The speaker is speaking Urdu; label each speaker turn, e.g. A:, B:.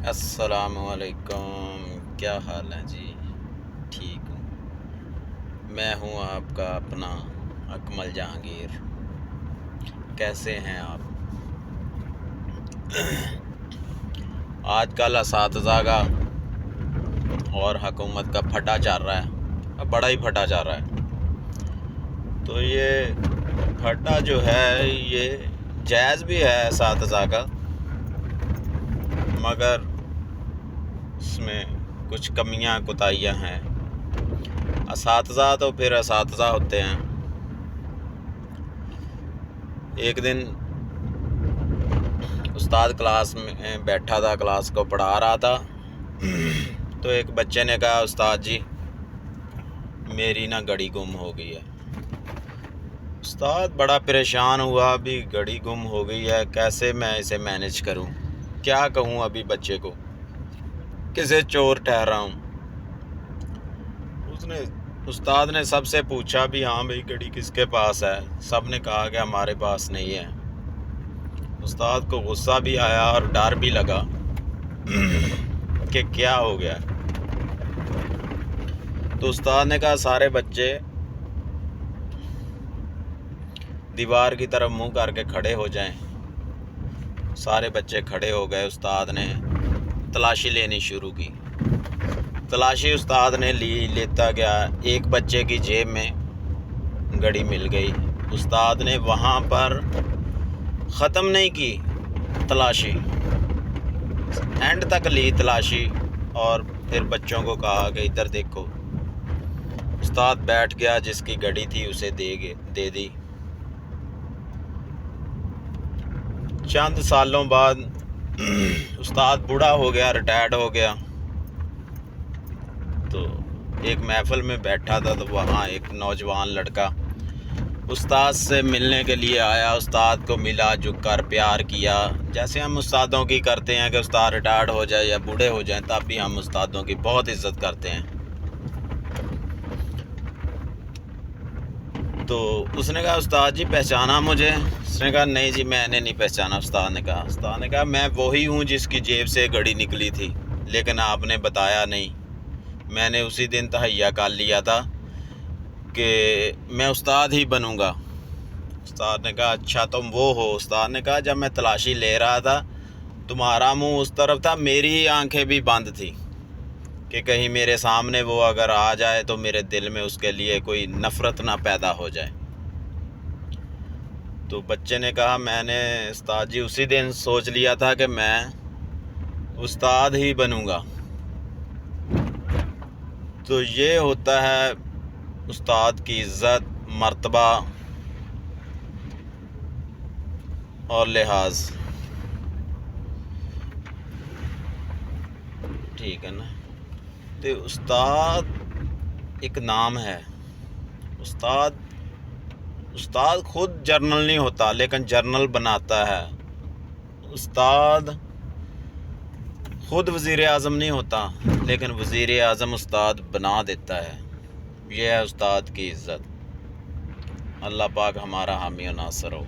A: السلام علیکم، کیا حال ہے جی؟ ٹھیک ہوں، میں ہوں آپ کا اپنا اکمل جہانگیر۔ کیسے ہیں آپ؟ آج کل اساتذہ کا اور حکومت کا پھٹا چل رہا ہے، بڑا ہی پھٹا چل رہا ہے۔ تو یہ پھٹا جو ہے یہ جائز بھی ہے اساتذہ کا، مگر اس میں کچھ کمیاں کوتاہیاں ہیں۔ اساتذہ تو پھر اساتذہ ہوتے ہیں۔ ایک دن استاد کلاس میں بیٹھا تھا، کلاس کو پڑھا رہا تھا، تو ایک بچے نے کہا استاد جی میری نا گھڑی گم ہو گئی ہے۔ استاد بڑا پریشان ہوا، ابھی گھڑی گم ہو گئی ہے، کیسے میں اسے مینیج کروں، کیا کہوں ابھی بچے کو، کسے چور ٹھہرا ہوں۔ استاد نے سب سے پوچھا بھی ہاں بھئی گھڑی کس کے پاس ہے؟ سب نے کہا کہ ہمارے پاس نہیں ہے۔ استاد کو غصہ بھی آیا اور ڈر بھی لگا کہ کیا ہو گیا۔ تو استاد نے کہا سارے بچے دیوار کی طرف منہ کر کے کھڑے ہو جائیں۔ سارے بچے کھڑے ہو گئے۔ استاد نے تلاشی لینی شروع کی۔ تلاشی استاد نے لیتا گیا، ایک بچے کی جیب میں گھڑی مل گئی۔ استاد نے وہاں پر ختم نہیں کی تلاشی، اینڈ تک لی تلاشی، اور پھر بچوں کو کہا کہ ادھر دیکھو۔ استاد بیٹھ گیا، جس کی گھڑی تھی اسے دے دی۔ چند سالوں بعد استاد بوڑھا ہو گیا، ریٹائرڈ ہو گیا، تو ایک محفل میں بیٹھا تھا، تو وہاں ایک نوجوان لڑکا استاد سے ملنے کے لیے آیا۔ استاد کو ملا، جھک کر پیار کیا، جیسے ہم استادوں کی کرتے ہیں کہ استاد ریٹائرڈ ہو جائے یا بوڑھے ہو جائیں تب بھی ہم استادوں کی بہت عزت کرتے ہیں۔ تو اس نے کہا استاد جی پہچانا مجھے؟ اس نے کہا نہیں جی میں نے نہیں پہچانا۔ استاد نے کہا میں وہی ہوں جس کی جیب سے گھڑی نکلی تھی، لیکن آپ نے بتایا نہیں، میں نے اسی دن تہیہ کر لیا تھا کہ میں استاد ہی بنوں گا۔ استاد نے کہا اچھا تم وہ ہو؟ استاد نے کہا جب میں تلاشی لے رہا تھا تمہارا منہ اس طرف تھا، میری ہی آنکھیں بھی بند تھی کہ کہیں میرے سامنے وہ اگر آ جائے تو میرے دل میں اس کے لیے کوئی نفرت نہ پیدا ہو جائے۔ تو بچے نے کہا میں نے استاد جی اسی دن سوچ لیا تھا کہ میں استاد ہی بنوں گا۔ تو یہ ہوتا ہے استاد کی عزت، مرتبہ اور لحاظ، ٹھیک ہے نا؟ تو استاد ایک نام ہے۔ استاد خود جرنل نہیں ہوتا لیکن جرنل بناتا ہے۔ استاد خود وزیر اعظم نہیں ہوتا لیکن وزیر اعظم استاد بنا دیتا ہے۔ یہ ہے استاد کی عزت۔ اللہ پاک ہمارا حامی و ناصر ہو۔